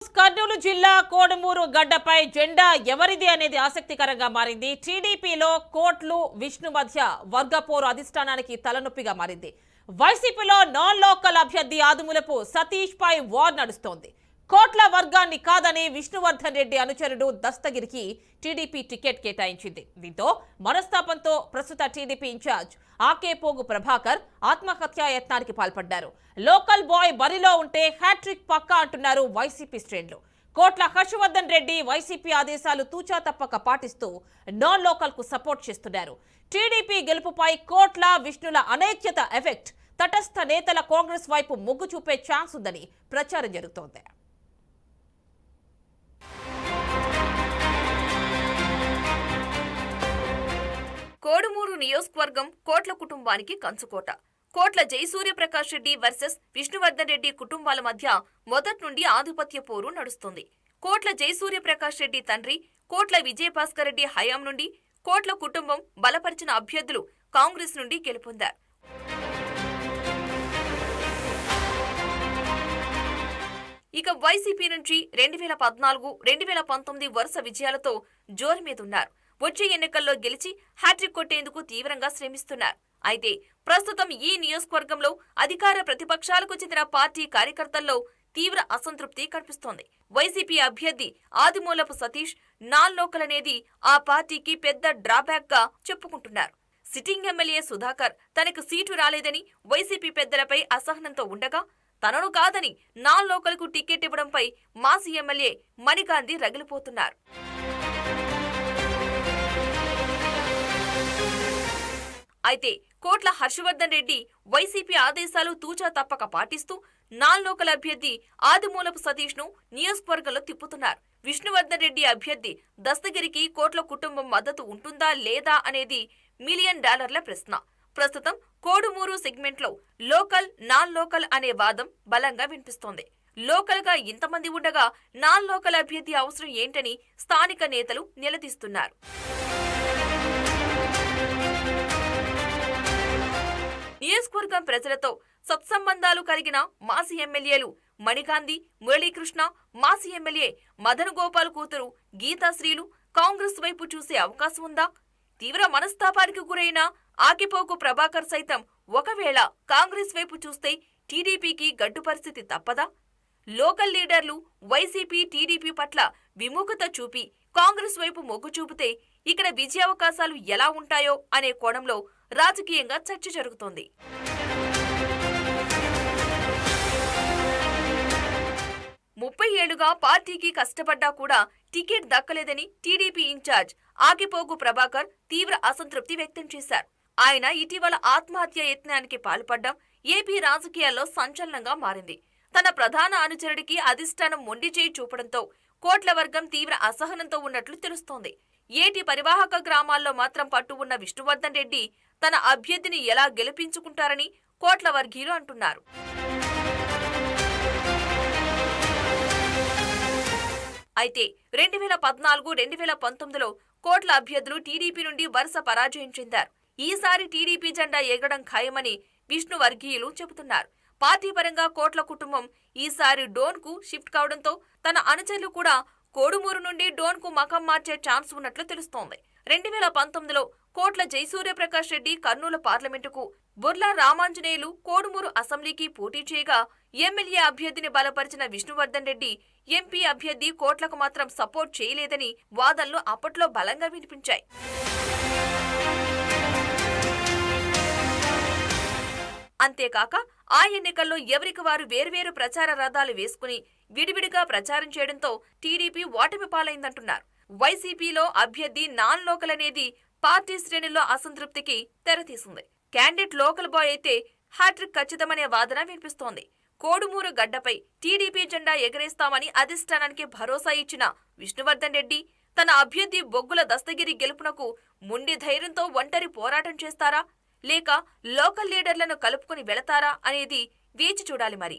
కర్నూలు జిల్లా కోడుమూరు గడ్డపై జెండా ఎవరిది అనేది ఆసక్తికరంగా మారింది. టీడీపీలో కోట్లు విష్ణు మధ్య వర్గపోరు అధిష్టానానికి తలనొప్పిగా మారింది. వైసీపీలో నాన్ లోకల్ అభ్యర్థి ఆదిమూలపు సతీష్ పై వార్ నడుస్తోంది. కోట్ల వర్గాన్ని కాదని విష్ణువర్ధన్ రెడ్డి అనుచరుడు దస్తగిరికి టీడీపీ టికెట్ కేటాయించింది. దీంతో మనస్తాపంతో ప్రస్తుత టీడీపీ ఇన్ఛార్జ్ ఆకేపోగు ప్రభాకర్ ఆత్మహత్యా యత్నానికి పాల్పడ్డారు. లోకల్ బాయ్ బరిలో ఉంటే హ్యాట్రిక్ పక్కా అంటున్నారు వైసీపీ శ్రేణులు. కోట్ల హర్షవర్ధన్ రెడ్డి వైసీపీ ఆదేశాలు తూచా తప్పక పాటిస్తూ నాన్ లోకల్ కు సపోర్ట్ చేస్తున్నారు. టీడీపీ గెలుపుపై కోట్ల విష్ణుల అనైక్యత ఎఫెక్ట్ తటస్థ నేతల కాంగ్రెస్ వైపు మొగ్గు చూపే ఛాన్స్ ఉందని ప్రచారం జరుగుతోంది. కోడుమూరు నియోజకవర్గం కోట్ల కుటుంబానికి కంచుకోట. కోట్ల జయసూర్యప్రకాష్ రెడ్డి వర్సెస్ విష్ణువర్ధన్ రెడ్డి కుటుంబాల మధ్య మొదటి నుండి ఆధిపత్య పోరు నడుస్తుంది. కోట్ల జయసూర్యప్రకాష్ రెడ్డి తండ్రి కోట్ల విజయభాస్కర్ రెడ్డి హయాం నుండి కోట్ల కుటుంబం బలపరిచిన అభ్యర్థులు కాంగ్రెస్ నుండి గెలుపొందారు. ఇక వైసీపీ నుంచి 2014, 2019 వరుస విజయాలతో జోరు మీదున్నారు. వచ్చే ఎన్నికల్లో గెలిచి హ్యాట్రిక్ కొట్టేందుకు తీవ్రంగా శ్రమిస్తున్నారు. అయితే ప్రస్తుతం ఈ నియోజకవర్గంలో అధికార ప్రతిపక్షాలకు చెందిన పార్టీ కార్యకర్తల్లో తీవ్ర అసంతృప్తి కనిపిస్తోంది. వైసీపీ అభ్యర్థి ఆదిమూలపు సతీష్ నాన్ లోకల్ అనేది ఆ పార్టీకి పెద్ద డ్రాబ్యాక్ గా చెప్పుకుంటున్నారు. సిట్టింగ్ ఎమ్మెల్యే సుధాకర్ తనకు సీటు రాలేదని వైసీపీ పెద్దలపై అసహనంతో ఉండగా తనను కాదని నాన్ లోకల్ కు టికెట్ ఇవ్వడంపై మాజీ ఎమ్మెల్యే మణిగాంధీ రగిలిపోతున్నారు. అయితే కోట్ల హర్షవర్ధన్ రెడ్డి వైసీపీ ఆదేశాలు తూచా తప్పక పాటిస్తూ నాన్ లోకల్ అభ్యర్థి ఆదిమూలపు సతీష్ ను నియోజకవర్గంలో తిప్పుతున్నారు. విష్ణువర్ధన్ రెడ్డి అభ్యర్థి దస్తగిరికి కోట్ల కుటుంబం మద్దతు ఉంటుందా లేదా అనేది $1 మిలియన్ ప్రశ్న. ప్రస్తుతం కోడుమూరు సెగ్మెంట్ లో లోకల్ నాన్ లోకల్ అనే వాదం బలంగా వినిపిస్తోంది. లోకల్ గా ఇంతమంది ఉండగా నాన్ లోకల్ అభ్యర్థి అవసరం ఏంటని స్థానిక నేతలు నిలదీస్తున్నారు. నియోజకవర్గం ప్రజలతో సత్సంబంధాలు కలిగిన మాజీ ఎమ్మెల్యేలు మణిగాంధీ, మురళీకృష్ణ, మాజీ ఎమ్మెల్యే మదన్ గోపాల్ కూతురు గీతాశ్రీలు కాంగ్రెస్ వైపు చూసే అవకాశం ఉందా? తీవ్ర మనస్తాపానికి గురైన ఆకిపోకు ప్రభాకర్ సైతం ఒకవేళ కాంగ్రెస్ వైపు చూస్తే టీడీపీకి గడ్డు పరిస్థితి తప్పదా? లోకల్ లీడర్లు వైసీపీ, టీడీపీ పట్ల విముఖత చూపి కాంగ్రెస్ వైపు మొగ్గు చూపితే ఇక్కడ విజయావకాశాలు ఎలా ఉంటాయో అనే కోణంలో రాజకీయంగా చర్చ జరుగుతోంది. ముప్పై ఏళ్లుగా పార్టీకి కష్టపడ్డా కూడా టికెట్ దక్కలేదని టీడీపీ ఇన్ఛార్జ్ ఆకిపోగు ప్రభాకర్ తీవ్ర అసంతృప్తి వ్యక్తం చేశారు. ఆయన ఇటీవల ఆత్మహత్య యత్నానికి పాల్పడ్డం ఏపీ రాజకీయాల్లో సంచలనంగా మారింది. తన ప్రధాన అనుచరుడికి అధిష్టానం మొండి చేయి చూపడంతో కోట్ల వర్గం తీవ్ర అసహనంతో ఉన్నట్లు తెలుస్తోంది. ఏటి పరివాహక గ్రామాల్లో మాత్రం పట్టు ఉన్న విష్ణువర్ధన్ రెడ్డి తన అభ్యర్థిని ఎలా గెలిపించుకుంటారని కోట్ల వర్గీయులు అంటున్నారు. అయితే 2014, 2019లో కోట్ల అభ్యర్థులు టీడీపీ నుండి వరుస పరాజయం చెందారు. ఈసారి టీడీపీ జెండా ఎగడం ఖాయమని విష్ణు వర్గీయులు చెబుతున్నారు. పార్టీ పరంగా కోట్ల కుటుంబం ఈసారి డోన్ కు షిఫ్ట్ కావడంతో తన అనుచరులు కూడా కోడుమూరు నుండి డోన్ కు మకం మార్చే ఛాన్స్ ఉన్నట్లు తెలుస్తోంది. 2019లో కోట్ల జయసూర్యప్రకాష్ రెడ్డి కర్నూలు పార్లమెంటుకు, బుర్లా రామాంజనేయులు కోడుమూరు అసెంబ్లీకి పోటీ చేయగా ఎమ్మెల్యే అభ్యర్థిని బలపరిచిన విష్ణువర్ధన్ రెడ్డి ఎంపీ అభ్యర్థి కోట్లకు మాత్రం సపోర్ట్ చేయలేదని వాదనలు అప్పట్లో బలంగా వినిపించాయి. అంతేకాక ఆ ఎన్నికల్లో ఎవరికి వారు వేర్వేరు ప్రచార రథాలు వేసుకుని విడివిడిగా ప్రచారం చేయడంతో టీడీపీ ఓటమి పాలైందంటున్నారు. వైసీపీలో అభ్యర్థి నాన్ లోకల్ అనేది పార్టీ శ్రేణుల్లో అసంతృప్తికి తెరతీసింది. క్యాండిడేట్ లోకల్ బాయ్ అయితే హ్యాట్రిక్ ఖచ్చితమనే వాదన వినిపిస్తోంది. కోడుమూరు గడ్డపై టీడీపీ జెండా ఎగరేస్తామని అధిష్టానానికి భరోసా ఇచ్చిన విష్ణువర్ధన్ రెడ్డి తన అభ్యర్థి బొగ్గుల దస్తగిరి గెలుపునకు మొండి ధైర్యంతో ఒంటరి పోరాటం చేస్తారా లేక లోకల్ లీడర్లను కలుపుకుని వెళతారా అనేది వేచి చూడాలి మరి.